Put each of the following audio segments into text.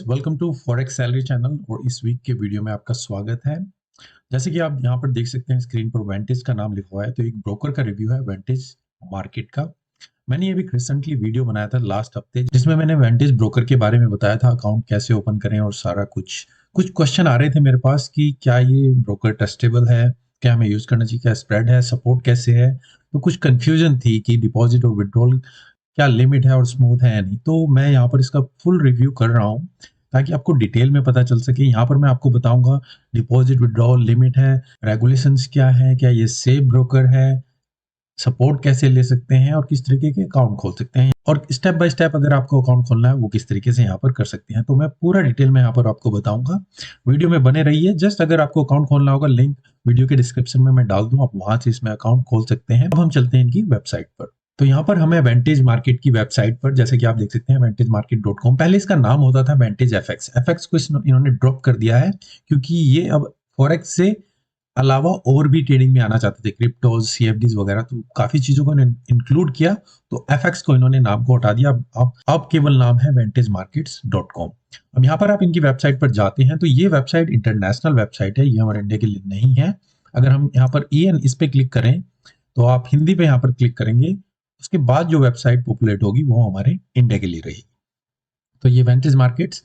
Welcome to forex salary channel और इस week के वीडियो में आपका स्वागत है। जैसे कि आप यहाँ पर देख सकते हैं स्क्रीन पर वेंटेज का नाम लिखा हुआ है, तो एक ब्रोकर का रिव्यू है वेंटेज मार्केट का। मैंने ये भी रिसेंटली वीडियो बनाया था लास्ट हफ्ते, जिसमें मैंने वेंटेज ब्रोकर के बारे में बताया था, अकाउंट कैसे ओपन करें और सारा कुछ। कुछ क्वेश्चन आ रहे थे मेरे पास कि क्या ये ब्रोकर ट्रस्टेबल है, क्या हमें यूज करना चाहिए, क्या स्प्रेड है, सपोर्ट कैसे है। तो कुछ कंफ्यूजन थी कि डिपॉजिट और विड्रॉल क्या लिमिट है और स्मूथ है या नहीं। तो मैं यहाँ पर इसका फुल रिव्यू कर रहा हूँ ताकि आपको डिटेल में पता चल सके। यहाँ पर मैं आपको बताऊंगा डिपॉजिट विड्रॉल लिमिट है, रेगुलेशंस क्या है, क्या ये सेफ ब्रोकर है, सपोर्ट कैसे ले सकते हैं और किस तरीके के अकाउंट खोल सकते हैं, और स्टेप बाय स्टेप अगर आपको अकाउंट खोलना है वो किस तरीके से यहाँ पर कर सकते हैं। तो मैं पूरा डिटेल में यहाँ पर आपको बताऊंगा। वीडियो में बने रहिए। जस्ट अगर आपको अकाउंट खोलना होगा, लिंक वीडियो के डिस्क्रिप्शन में मैं डाल दूं, आप वहां से इसमें अकाउंट खोल सकते हैं। अब हम चलते हैं इनकी वेबसाइट पर। तो यहाँ पर हमें वेंटेज मार्केट की वेबसाइट पर, जैसे कि आप देख सकते हैं vantagemarket.com, पहले इसका नाम होता था वेंटेज एफएक्स। एफएक्स को इन्होंने ड्रॉप कर दिया है क्योंकि ये अब फॉरेक्स से अलावा और भी ट्रेडिंग में आना चाहते थे, क्रिप्टोज, सीएफडीज वगैरह, तो काफी चीजों को इंक्लूड किया। तो एफएक्स को इन्होंने नाम को हटा दिया। अब केवल नाम है vantagemarkets.com। अब यहाँ पर आप इनकी वेबसाइट पर जाते हैं तो ये वेबसाइट इंटरनेशनल वेबसाइट है, ये हमारे इंडिया के लिए नहीं है। अगर हम यहाँ पर EN इस पे क्लिक करें तो आप हिंदी पे यहाँ पर क्लिक करेंगे, उसके बाद जो वेबसाइट पॉपुलेट होगी वो हमारे इंडिया के लिए रहेगी। तो ये वेंटेज मार्केट्स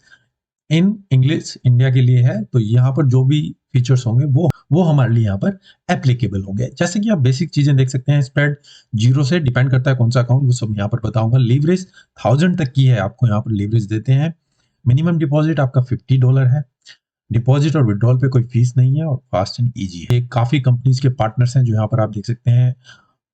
इन इंग्लिश इंडिया के लिए है। तो यहाँ पर जो भी फीचर्स होंगे वो हमारे लिए यहाँ पर एप्लीकेबल होंगे। जैसे कि आप बेसिक चीजें देख सकते हैं, स्प्रेड 0 से डिपेंड करता है कौन सा अकाउंट, वो सब यहाँ पर बताऊंगा। लीवरेज 1000 तक की है, आपको यहाँ पर लीवरेज देते हैं। मिनिमम डिपॉजिट आपका $50 है। डिपॉजिट और विड्रॉल पे कोई फीस नहीं है और फास्ट एंड ईजी है। काफी कंपनीज के पार्टनर्स हैं जो यहाँ पर आप देख सकते हैं।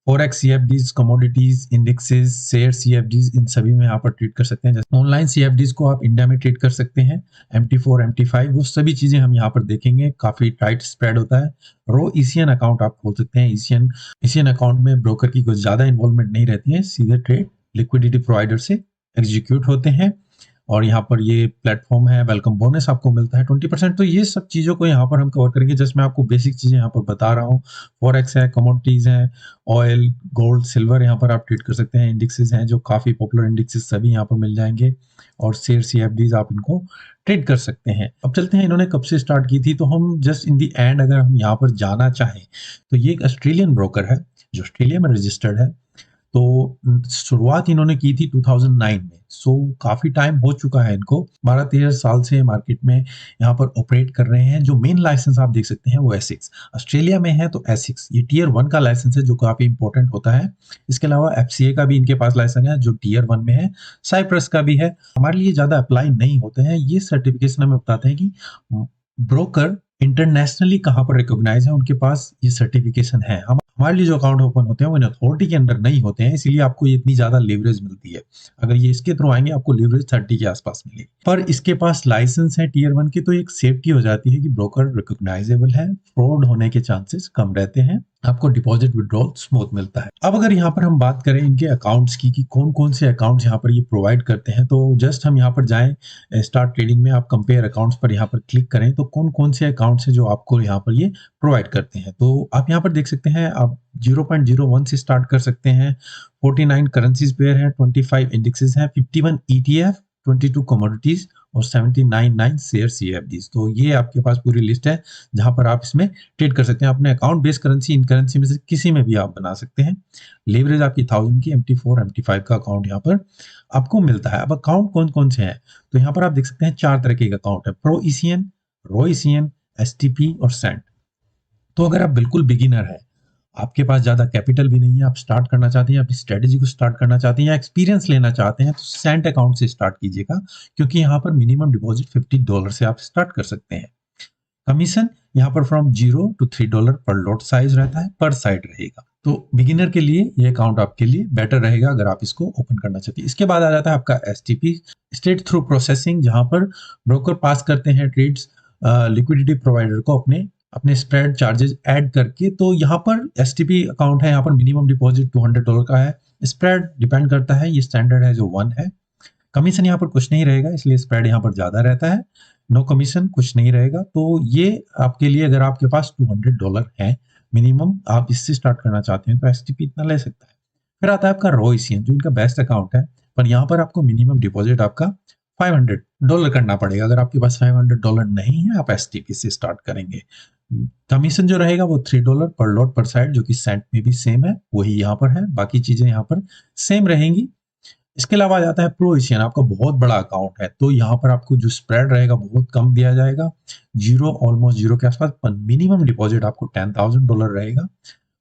फॉरेक्स सीएफडीज, कमोडिटीज, इंडेक्सेस, शेयर सीएफडीज, इन सभी में यहाँ पर ट्रेड कर सकते हैं। जैसे ऑनलाइन सीएफडीज को आप इंडिया में ट्रेड कर सकते हैं, MT4 MT5, वो सभी चीजें हम यहाँ पर देखेंगे। काफी टाइट स्प्रेड होता है। रो ईसीएन अकाउंट आप खोल सकते हैं। ईसीएन अकाउंट में ब्रोकर की कुछ ज्यादा इन्वॉल्वमेंट नहीं रहती है, सीधे ट्रेड लिक्विडिटी प्रोवाइडर से एग्जीक्यूट होते हैं। और यहाँ पर ये प्लेटफॉर्म है, वेलकम बोनस आपको मिलता है 20%। तो ये सब चीज़ों को यहाँ पर हम कवर करेंगे। जस्ट मैं आपको बेसिक चीज़ें यहाँ पर बता रहा हूँ। फॉरेक्स है, कमोडिटीज है, ऑयल, गोल्ड, सिल्वर यहाँ पर आप ट्रेड कर सकते हैं। इंडेक्सेस हैं जो काफ़ी पॉपुलर इंडेक्सेस, सभी यहाँ पर मिल जाएंगे। और शेयर CFDs आप इनको ट्रेड कर सकते हैं। अब चलते हैं इन्होंने कब से स्टार्ट की थी। तो हम जस्ट इन दी एंड अगर हम यहाँ पर जाना चाहें तो ये एक ऑस्ट्रेलियन ब्रोकर है जो ऑस्ट्रेलिया में रजिस्टर्ड है। तो शुरुआत इन्होंने की थी 2009 में। सो काफी टाइम हो चुका है इनको, 12-13 साल से मार्केट में यहाँ पर ऑपरेट कर रहे हैं। जो मेन लाइसेंस आप देख सकते हैं वो एसिक्स ऑस्ट्रेलिया में है। तो एसिक्स ये Tier 1 का लाइसेंस है जो काफी इंपॉर्टेंट होता है। इसके अलावा FCA का भी इनके पास लाइसेंस है जो Tier 1 में है। साइप्रस का भी है, हमारे लिए ज्यादा अप्लाई नहीं होते हैं। ये सर्टिफिकेशन हमें बताते हैं कि ब्रोकर इंटरनेशनली कहाँ पर रिकॉग्नाइज है, उनके पास ये सर्टिफिकेशन है। हमारे लिए जो अकाउंट ओपन होते हैं वो इन अथॉरिटी के अंडर नहीं होते हैं, इसीलिए आपको ये इतनी ज्यादा लीवरेज मिलती है। अगर ये इसके थ्रू आएंगे आपको लीवरेज 30 के आसपास मिलेगी। पर इसके पास लाइसेंस है Tier 1 की, तो एक सेफ्टी हो जाती है कि ब्रोकर रिकॉग्नाइजेबल है, फ्रॉड होने के चांसेस कम रहते हैं, आपको डिपॉजिट विड्रॉल स्मूथ मिलता है। अब अगर यहाँ पर हम बात करें इनके अकाउंट्स की कि कौन कौन से अकाउंट्स यहाँ पर ये प्रोवाइड करते हैं, तो जस्ट हम यहाँ पर जाएं स्टार्ट ट्रेडिंग में, आप कंपेयर अकाउंट्स पर यहाँ पर क्लिक करें तो कौन कौन से अकाउंट्स हैं जो आपको यहाँ पर ये प्रोवाइड करते हैं। तो आप यहाँ पर देख सकते हैं, आप 0.01 से स्टार्ट कर सकते हैं। 49 करेंसीज पेयर है, 25 इंडेक्सेस हैं, 51 ETF, 22 कमोडिटीज और 79 शेयर CFDs। तो ये आपके पास पूरी लिस्ट है जहां पर आप इसमें ट्रेड कर सकते हैं। अपने अकाउंट बेस्ड करेंसी, इन करेंसी में से किसी में भी आप बना सकते हैं। लेवरेज आपकी 1000 की, MT4 MT5 का अकाउंट यहाँ पर आपको मिलता है। अब अकाउंट कौन कौन से हैं, तो यहाँ पर आप देख सकते हैं 4 तरह के अकाउंट है, प्रो ECN, रो ECN, STP और सेंट। तो अगर आप बिल्कुल बिगिनर है, आपके पास ज्यादा कैपिटल भी नहीं है, आप स्टार्ट करना चाहते हैं, अपनी स्ट्रेटेजी को स्टार्ट करना चाहते हैं या एक्सपीरियंस लेना चाहते हैं, तो सेंट अकाउंट से स्टार्ट कीजिएगा क्योंकि यहाँ पर मिनिमम डिपॉजिट $50 से आप स्टार्ट कर सकते हैं। कमीशन यहाँ पर फ्रॉम $0 to $3 पर लॉट साइज रहता है, पर साइड रहेगा। तो बिगिनर के लिए ये अकाउंट आपके लिए बेटर रहेगा अगर आप इसको ओपन करना चाहते हैं। इसके बाद आ जाता है आपका STP, स्ट्रेट थ्रू प्रोसेसिंग, जहां पर ब्रोकर पास करते हैं ट्रेड्स लिक्विडिटी प्रोवाइडर को अपने स्प्रेड चार्जेस ऐड करके। तो यहाँ पर STP अकाउंट है, यहाँ पर मिनिमम डिपॉजिट $200 का है। स्प्रेड डिपेंड करता है, ये स्टैंडर्ड है जो 1 है। कमीशन यहाँ पर कुछ नहीं रहेगा, इसलिए स्प्रेड यहाँ पर ज्यादा रहता है। नो कमीशन, कुछ नहीं रहेगा। तो ये आपके लिए, अगर आपके पास $200 है मिनिमम, आप इससे स्टार्ट करना चाहते हैं तो STP इतना ले सकता है। फिर आता है आपका रो ECN जो इनका बेस्ट अकाउंट है, पर यहाँ पर आपको मिनिमम डिपॉजिट आपका $500 करना पड़ेगा। अगर आपके पास $500 नहीं है, आप एसटीपी से स्टार्ट करेंगे। कमीशन जो रहेगा वो $3 पर लॉट पर साइड, जो कि सेंट में भी सेम है, वही यहाँ पर है। बाकी चीजें यहाँ पर सेम रहेंगी। इसके अलावा आ जाता है प्रो एशियन। आपका बहुत बड़ा अकाउंट है तो यहाँ पर आपको जो स्प्रेड रहेगा बहुत कम दिया जाएगा, जीरो, ऑलमोस्ट जीरो के आसपास। पर मिनिमम डिपॉजिट आपको $10,000 रहेगा।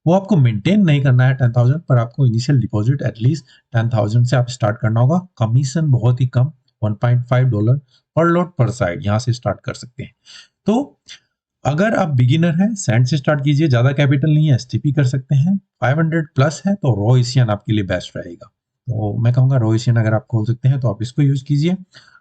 वो आपको मेंटेन नहीं करना है 10,000, पर आपको इनिशियल डिपॉजिट एटलीस्ट 10,000 से आप स्टार्ट करना होगा। कमीशन बहुत ही कम, $1.5 पर लॉट पर साइड, यहाँ से स्टार्ट कर सकते हैं। तो अगर आप बिगिनर हैं, सैंड से स्टार्ट कीजिए, ज्यादा कैपिटल नहीं है, एसटीपी कर सकते हैं। 500 प्लस है तो रॉ एशियन आपके लिए बेस्ट रहेगा। तो मैं कहूंगा रॉ एशियन अगर आप खोल सकते हैं तो आप इसको यूज कीजिए।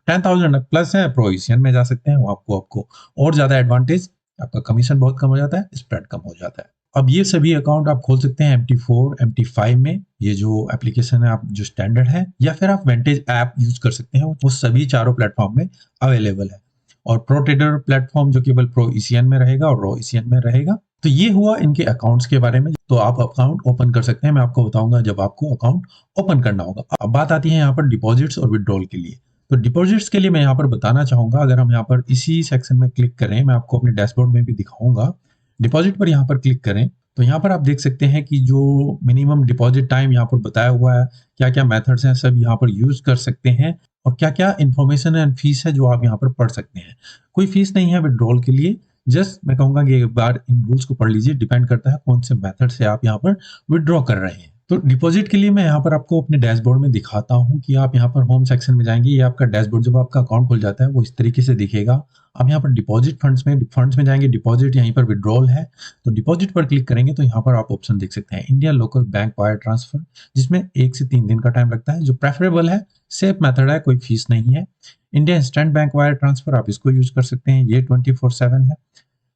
10,000 प्लस है, प्रो एशियन में जा सकते हैं, वो आपको और ज्यादा एडवांटेज, आपका कमीशन बहुत कम हो जाता है, स्प्रेड कम हो जाता है। अब ये सभी अकाउंट आप खोल सकते हैं MT4, MT5 में। ये जो एप्लीकेशन है, आप जो स्टैंडर्ड है, या फिर आप वेंटेज ऐप यूज कर सकते हैं, वो सभी चारों प्लेटफॉर्म में अवेलेबल है। और प्रो ट्रेडर प्लेटफॉर्म जो केवल प्रो ईसीएन में रहेगा और रॉ ईसीएन में रहेगा। तो ये हुआ इनके अकाउंट्स के बारे में। तो आप अकाउंट ओपन कर सकते हैं, मैं आपको बताऊंगा जब आपको अकाउंट ओपन करना होगा। अब बात आती है यहाँ पर डिपॉजिट्स और विड्रॉल के लिए। तो डिपॉजिट्स के लिए मैं यहाँ पर बताना चाहूंगा, अगर हम यहाँ पर इसी सेक्शन में क्लिक करें, मैं आपको अपने डैशबोर्ड में भी दिखाऊंगा। डिपॉजिट पर यहाँ पर क्लिक करें तो यहाँ पर आप देख सकते हैं कि जो मिनिमम डिपॉजिट टाइम यहाँ पर बताया हुआ है, क्या क्या मेथड्स हैं, सब यहाँ पर यूज कर सकते हैं। और क्या क्या इन्फॉर्मेशन एंड फीस है जो आप यहाँ पर पढ़ सकते हैं। कोई फीस नहीं है विड्रॉल के लिए। जस्ट मैं कहूंगा कि एक बार इन रूल्स को पढ़ लीजिए, डिपेंड करता है कौन से मेथड से आप यहाँ पर विड्रॉ कर रहे हैं। तो डिपॉजिट के लिए मैं यहाँ पर आपको अपने डैशबोर्ड में दिखाता हूँ कि आप यहाँ पर होम सेक्शन में जाएंगे। ये आपका डैशबोर्ड जब आपका अकाउंट खुल जाता है वो इस तरीके से दिखेगा। आप यहाँ पर डिपॉजिट फंड्स में जाएंगे, डिपॉजिट, यहीं पर विड्रॉल है। तो डिपॉजिट पर क्लिक करेंगे तो यहाँ पर आप ऑप्शन देख सकते हैं, India local bank wire transfer, जिसमें 1 से 3 दिन का टाइम लगता है, जो प्रेफरेबल है, सेफ मेथड है, कोई फीस नहीं है। India instant bank wire transfer, आप इसको यूज कर सकते हैं, ये 24/7 है।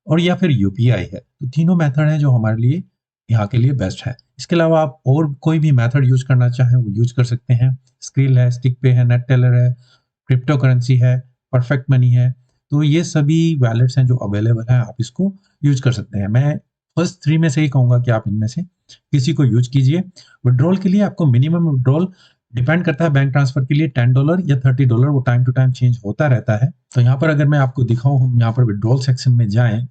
और या फिर यूपीआई है। तो तीनों मेथड है जो हमारे लिए यहाँ के लिए बेस्ट है। इसके अलावा आप और कोई भी मेथड यूज करना चाहें वो यूज कर सकते हैं। स्क्रिल है, स्टिक पे है, नेट टेलर है, क्रिप्टो करेंसी है, परफेक्ट मनी है। तो ये सभी वैलेट्स हैं जो अवेलेबल है, आप इसको यूज कर सकते हैं। मैं फर्स्ट 3 में से ही कहूंगा कि आप इनमें से किसी को यूज कीजिए। विड्रॉल के लिए आपको मिनिमम विड्रॉल डिपेंड करता है बैंक ट्रांसफर के लिए $10 या $30, वो टाइम टू टाइम चेंज होता रहता है। तो यहाँ पर अगर मैं आपको दिखाऊं, हम यहाँ पर विड्रॉल सेक्शन में जाएं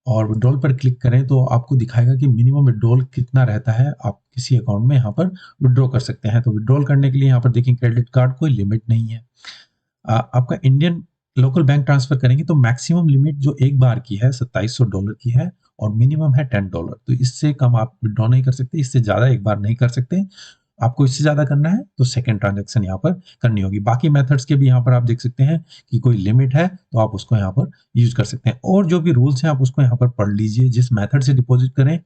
और विड्रॉल पर क्लिक करें तो आपको दिखाएगा कि मिनिमम विड्रॉल कितना रहता है। आप किसी अकाउंट में यहाँ पर विड्रॉ कर सकते हैं। तो विड्रॉल करने के लिए यहाँ पर देखिए क्रेडिट कार्ड, कोई लिमिट नहीं है। आपका इंडियन लोकल बैंक ट्रांसफर करेंगे तो मैक्सिमम लिमिट जो एक बार की है $2700 की है और मिनिमम है $10। तो इससे कम आप विड्रॉ नहीं कर सकते, इससे ज्यादा एक बार नहीं कर सकते। आपको इससे ज्यादा करना है तो सेकंड ट्रांजैक्शन यहाँ पर करनी होगी। बाकी मेथड्स के भी यहाँ पर आप देख सकते हैं कि कोई लिमिट है तो आप उसको यहाँ पर यूज कर सकते हैं। और जो भी रूल्स हैं आप उसको यहाँ पर पढ़ लीजिए। जिस मेथड से डिपॉजिट करें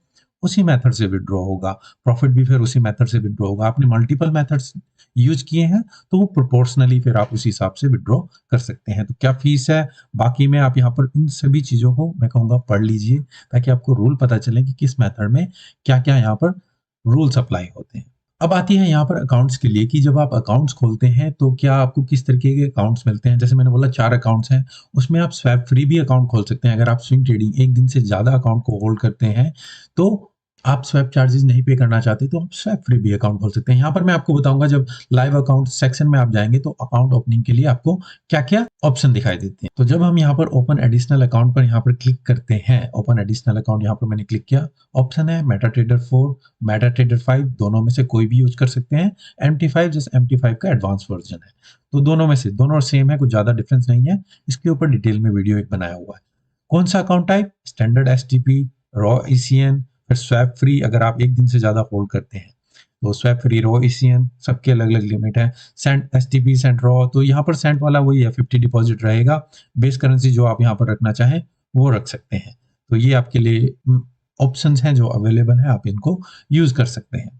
उसी मेथड से विड्रॉ होगा, प्रॉफिट भी फिर उसी मेथड से विड्रॉ होगा। आपने मल्टीपल मेथड्स यूज किए हैं तो वो प्रोपोर्शनली फिर आप उस हिसाब से विड्रॉ कर सकते हैं। तो क्या फीस है, बाकी में आप यहाँ पर इन सभी चीजों को मैं कहूँगा पढ़ लीजिए, ताकि आपको रूल पता चले कि किस मेथड में क्या क्या यहाँ पर रूल्स अप्लाई होते हैं। अब आती है यहाँ पर अकाउंट्स के लिए कि जब आप अकाउंट्स खोलते हैं तो क्या आपको किस तरीके के अकाउंट्स मिलते हैं। जैसे मैंने बोला 4 अकाउंट्स हैं, उसमें आप स्वैप फ्री भी अकाउंट खोल सकते हैं। अगर आप स्विंग ट्रेडिंग 1 दिन से ज्यादा अकाउंट को होल्ड करते हैं तो आप स्वैप चार्जेस नहीं पे करना चाहते तो आप स्वैप फ्री भी अकाउंट खोल सकते हैं। यहाँ पर मैं आपको बताऊंगा जब लाइव अकाउंट सेक्शन में आप जाएंगे तो अकाउंट ओपनिंग के लिए आपको क्या क्या ऑप्शन दिखाई देते हैं। तो जब हम यहाँ पर ओपन एडिशनल अकाउंट पर यहाँ पर क्लिक करते हैं, ओपन एडिशनल अकाउंट यहाँ पर मैंने क्लिक किया, ऑप्शन है मेटाट्रेडर 4, मेटाट्रेडर 5, दोनों में से कोई भी यूज कर सकते हैं। MT5 जैसे MT5 का एडवांस वर्जन है, तो दोनों में से दोनों सेम है, कुछ ज्यादा डिफरेंस नहीं है। इसके ऊपर डिटेल में वीडियो एक बनाया हुआ है। कौन सा account type, standard STP, raw ECN, फिर स्वैप फ्री अगर आप 1 दिन से ज्यादा होल्ड करते हैं तो स्वैप फ्री, रॉ ECN सबके अलग अलग लिमिट है। सेंट STP, सेंट रॉ, तो यहाँ पर सेंट वाला वही है, 50 डिपॉजिट रहेगा। बेस करेंसी जो आप यहाँ पर रखना चाहें वो रख सकते हैं। तो ये आपके लिए ऑप्शंस हैं जो अवेलेबल है, आप इनको यूज कर सकते हैं।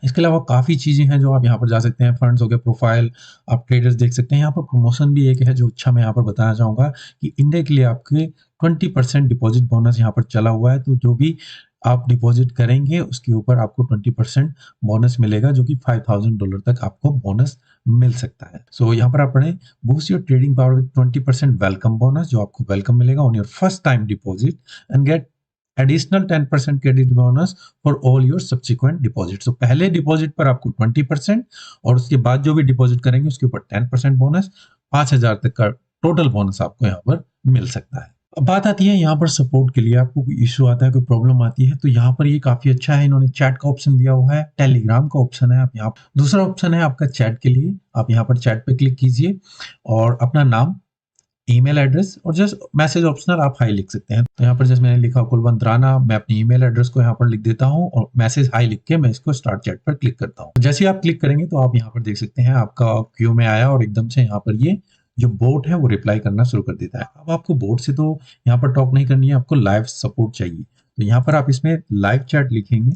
इसके अलावा काफी चीजें हैं जो आप यहाँ पर जा सकते हैं। फंड्स हो गए, प्रोफाइल, आप ट्रेडर्स देख सकते हैं। यहाँ पर प्रमोशन भी एक है जो अच्छा मैं यहाँ पर बताना चाहूंगा कि इंडिया के लिए आपके 20% डिपॉजिट बोनस यहाँ पर चला हुआ है। तो जो भी आप डिपॉजिट करेंगे उसके ऊपर आपको 20% बोनस मिलेगा, जो कि $5,000 तक आपको बोनस मिल सकता है। सो यहाँ पर आप पढ़ें, boost your trading power with 20% welcome bonus, जो आपको वेलकम मिलेगा on your first time deposit and get additional 10% credit bonus for all your subsequent deposit. तो पहले डिपॉजिट पर आपको 20% और उसके बाद जो भी डिपॉजिट करेंगे उसके ऊपर 10% बोनस, 5,000 तक का टोटल बोनस आपको यहाँ पर मिल सकता है। अब बात आती है यहाँ पर सपोर्ट के लिए, आपको कोई इश्यू आता है, कोई प्रॉब्लम आती है, तो यहाँ पर ये काफी अच्छा है, इन्होंने चैट का ऑप्शन दिया हुआ है, टेलीग्राम का ऑप्शन है। आप यहाँ दूसरा ऑप्शन है आपका चैट के लिए, आप यहाँ पर चैट पे क्लिक कीजिए और अपना नाम, ईमेल एड्रेस और जस्ट मैसेज ऑप्शनल आप हाई लिख सकते हैं। तो यहाँ पर जैसे मैंने लिखा कुलवंत राणा, मैं अपनी ईमेल एड्रेस को यहाँ पर लिख देता हूँ और मैसेज हाई लिख के मैं इसको स्टार्ट चैट पर क्लिक करता हूँ। जैसे ही आप क्लिक करेंगे तो आप यहाँ पर देख सकते हैं आपका क्यू में आया और एकदम से यहाँ पर ये जो बोट है वो रिप्लाई करना शुरू कर देता है। अब आपको बोट से तो यहाँ पर टॉक नहीं करनी है, आपको लाइव सपोर्ट चाहिए, तो यहाँ पर आप इसमें लाइव चैट लिखेंगे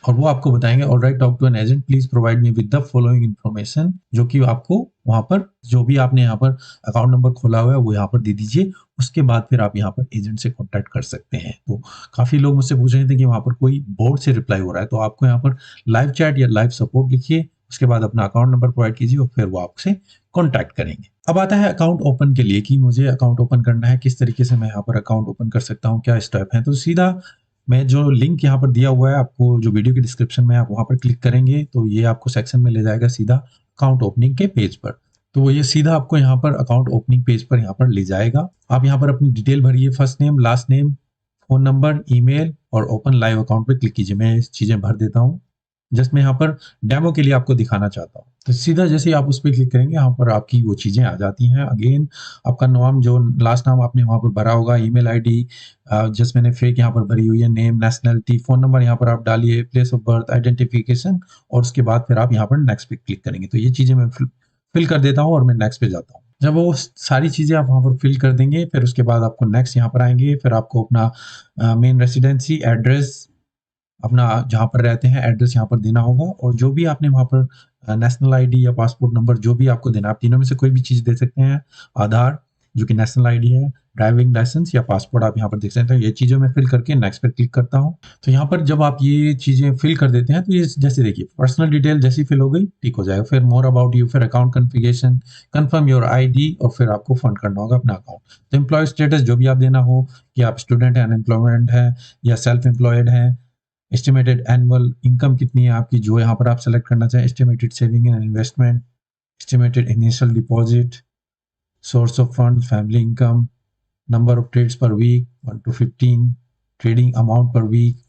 और वो आपको बताएंगे alright talk to an agent, please provide me with the following information, जो कि आपको वहां पर जो भी आपने यहाँ पर अकाउंट नंबर खोला हुआ है वो यहाँ पर दे दीजिए। उसके बाद फिर आप यहाँ पर एजेंट से कांटेक्ट कर सकते हैं। तो काफी लोग मुझसे पूछ रहे थे कि वहां पर कोई बोर्ड से रिप्लाई हो रहा है, तो आपको यहाँ पर लाइव चैट या लाइव सपोर्ट लिखिए, उसके बाद अपना अकाउंट नंबर प्रोवाइड कीजिए और फिर वो आपसे कॉन्टैक्ट करेंगे। अब आता है अकाउंट ओपन के लिए कि मुझे अकाउंट ओपन करना है, किस तरीके से मैं यहाँ पर अकाउंट ओपन कर सकता हूँ, क्या स्टेप है। तो सीधा मैं जो लिंक यहाँ पर दिया हुआ है आपको, जो वीडियो के डिस्क्रिप्शन में, आप वहां पर क्लिक करेंगे तो ये आपको सेक्शन में ले जाएगा सीधा अकाउंट ओपनिंग के पेज पर। तो ये सीधा आपको यहाँ पर अकाउंट ओपनिंग पेज पर यहाँ पर ले जाएगा। आप यहाँ पर अपनी डिटेल भरिए, first name, last name, phone number, email और ओपन लाइव अकाउंट पे क्लिक कीजिए। मैं इस चीजें भर देता हूँ, जस्ट मैं यहाँ पर डेमो के लिए आपको दिखाना चाहता हूँ। तो सीधा जैसे ही आप उस पर क्लिक करेंगे यहाँ पर आपकी वो चीजें आ जाती हैं। अगेन आपका नाम, जो लास्ट नाम आपने वहां पर भरा होगा, ईमेल आईडी जस्ट मैंने फेक यहाँ पर भरी हुई है, नेम, नेशनलिटी, फोन नंबर यहाँ पर आप डालिए, प्लेस ऑफ बर्थ, आइडेंटिफिकेशन और उसके बाद फिर आप यहाँ पर नेक्स्ट पे क्लिक करेंगे। तो ये चीजें मैं फिल कर देता हूँ और मैं नेक्स्ट पे जाता हूँ। जब वो सारी चीजें आप वहां पर फिल कर देंगे फिर उसके बाद आपको नेक्स्ट यहाँ पर आएंगे, फिर आपको अपना मेन रेसिडेंसी एड्रेस, अपना जहाँ पर रहते हैं एड्रेस यहाँ पर देना होगा और जो भी आपने वहाँ पर नेशनल आईडी या पासपोर्ट नंबर जो भी आपको देना, आप तीनों में से कोई भी चीज़ दे सकते हैं। आधार जो कि नेशनल आईडी है, ड्राइविंग लाइसेंस या पासपोर्ट आप यहाँ पर देख सकते हैं। ये चीज़ें मैं फिल करके नेक्स्ट पर क्लिक करता हूँ। तो यहाँ पर जब आप ये चीज़ें फिल कर देते हैं तो ये जैसे देखिए पर्सनल डिटेल जैसी फिल हो गई, ठीक हो जाएगा। फिर मोर अबाउट यू, फिर account configuration, confirm your ID और फिर आपको फंड करना होगा अपना अकाउंट। तो एम्प्लॉय स्टेटस जो भी आप देना हो कि आप स्टूडेंट हैं, अनएम्प्लॉयमेंट है या सेल्फ एम्प्लॉयड है, एस्टिमेटेड एनुअल इनकम कितनी है आपकी जो यहाँ पर आप सेलेक्ट करना चाहें, estimated saving and investment, estimated initial deposit, source of fund, family income, number of trades per week 1 to 15, trading amount per week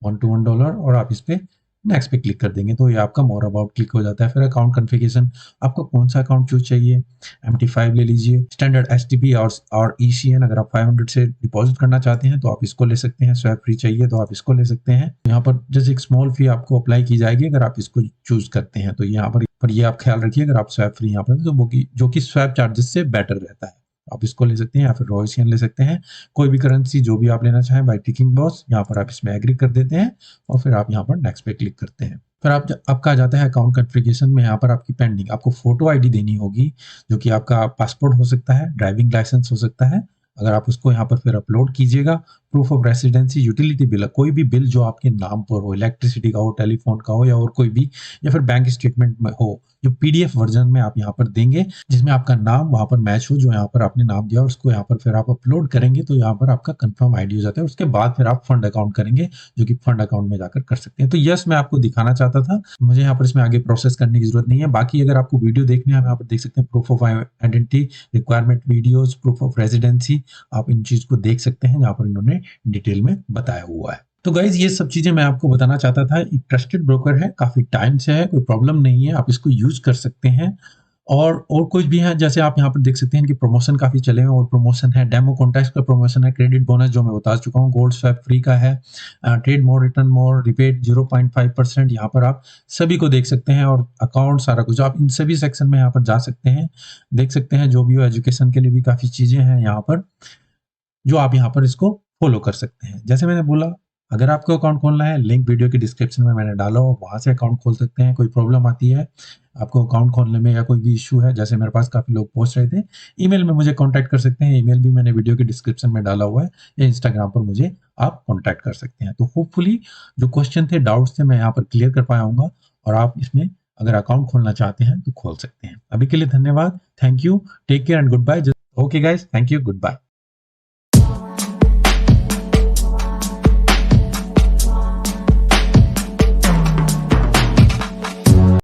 $1 to $1 और आप इस पे नेक्स्ट पे क्लिक कर देंगे तो ये आपका मोर अबाउट क्लिक हो जाता है। फिर अकाउंट कन्फिगरेशन, आपको कौन सा अकाउंट चूज चाहिए, MT5 ले लीजिए, स्टैंडर्ड STP और ECN अगर आप 500 से डिपॉजिट करना चाहते हैं तो आप इसको ले सकते हैं, स्वैप फ्री चाहिए तो आप इसको ले सकते हैं। यहाँ पर जैसे एक स्मॉल फी आपको अप्लाई की जाएगी अगर आप इसको चूज करते हैं, तो यहाँ पर ये आप ख्याल रखिए अगर आप स्वैप फ्री यहाँ पर तो जो कि स्वैप चार्जेस से बेटर रहता है, आप इसको ले सकते हैं या फिर रॉयसियन ले सकते हैं, कोई भी करेंसी जो भी आप लेना चाहें बाय टिकिंग बॉस। यहाँ पर आप इसमें एग्री कर देते हैं और फिर आप यहाँ पर नेक्स्ट पे क्लिक करते हैं। फिर आपका आ जाता है अकाउंट कन्फिगरेशन में, यहाँ पर आपकी पेंडिंग, आपको फोटो आईडी देनी होगी जो कि आपका पासपोर्ट हो सकता है, ड्राइविंग लाइसेंस हो सकता है, अगर आप उसको यहाँ पर फिर अपलोड कीजिएगा। Proof of residency, utility bill, कोई भी बिल जो आपके नाम पर हो, इलेक्ट्रिसिटी का हो, टेलीफोन का हो या और कोई भी, या फिर बैंक स्टेटमेंट में हो, जो PDF वर्जन में आप यहाँ पर देंगे जिसमें आपका नाम वहां पर मैच हो, जो यहाँ पर आपने नाम दिया, और उसको यहाँ पर फिर आप अपलोड करेंगे तो यहाँ पर आपका कंफर्म आईडी हो जाता है। उसके बाद फिर आप फंड अकाउंट करेंगे जो कि फंड अकाउंट में जाकर कर सकते हैं। तो यस, मैं आपको दिखाना चाहता था, मुझे यहाँ पर इसमें आगे प्रोसेस करने की जरूरत नहीं है। बाकी अगर आपको वीडियो देखने हैं, आप यहाँ पर देख सकते हैं proof of identity, requirement videos, proof of residency, आप इन चीज को देख सकते हैं जहाँ पर इन्होंने डिटेल में बताया हुआ है। तो गाइज ये सब चीजें मैं आपको बताना चाहता था। एक ट्रस्टेड ब्रोकर है, काफी टाइम से है, कोई प्रॉब्लम नहीं है, आप इसको यूज कर सकते हैं। और कुछ भी है, जैसे आप यहाँ पर देख सकते हैं कि प्रमोशन काफी चले हुए और प्रमोशन है, डेमो कॉन्टेस्ट का प्रमोशन है, क्रेडिट बोनस जो मैं बता चुका हूँ, गोल्ड स्वैप फ्री का है, ट्रेड मोर रिटर्न मोर, रिपेट 0.5%, यहाँ पर आप सभी को देख सकते हैं और अकाउंट सारा कुछ आप इन सभी सेक्शन में यहाँ पर जा सकते हैं, देख सकते हैं। जो भी हो, एजुकेशन के लिए भी काफी चीजें हैं यहाँ पर जो आप यहाँ पर इसको फॉलो कर सकते हैं। जैसे मैंने बोला, अगर आपको अकाउंट खोलना है, लिंक वीडियो के डिस्क्रिप्शन में मैंने डाला हो, वहां से अकाउंट खोल सकते हैं। कोई प्रॉब्लम आती है आपको अकाउंट खोलने में या कोई भी इशू है, जैसे मेरे पास काफी लोग पूछ रहे थे, ईमेल में मुझे कांटेक्ट कर सकते हैं। ईमेल भी मैंने वीडियो के डिस्क्रिप्शन में डाला हुआ है, या इंस्टाग्राम पर मुझे आप कांटेक्ट कर सकते हैं। तो होपफुली जो क्वेश्चन थे, डाउट्स थे, मैं यहाँ पर क्लियर कर पाया हूँ और आप इसमें अगर अकाउंट खोलना चाहते हैं तो खोल सकते हैं। अभी के लिए धन्यवाद, thank you, take care and goodbye. Okay guys, thank you, good bye.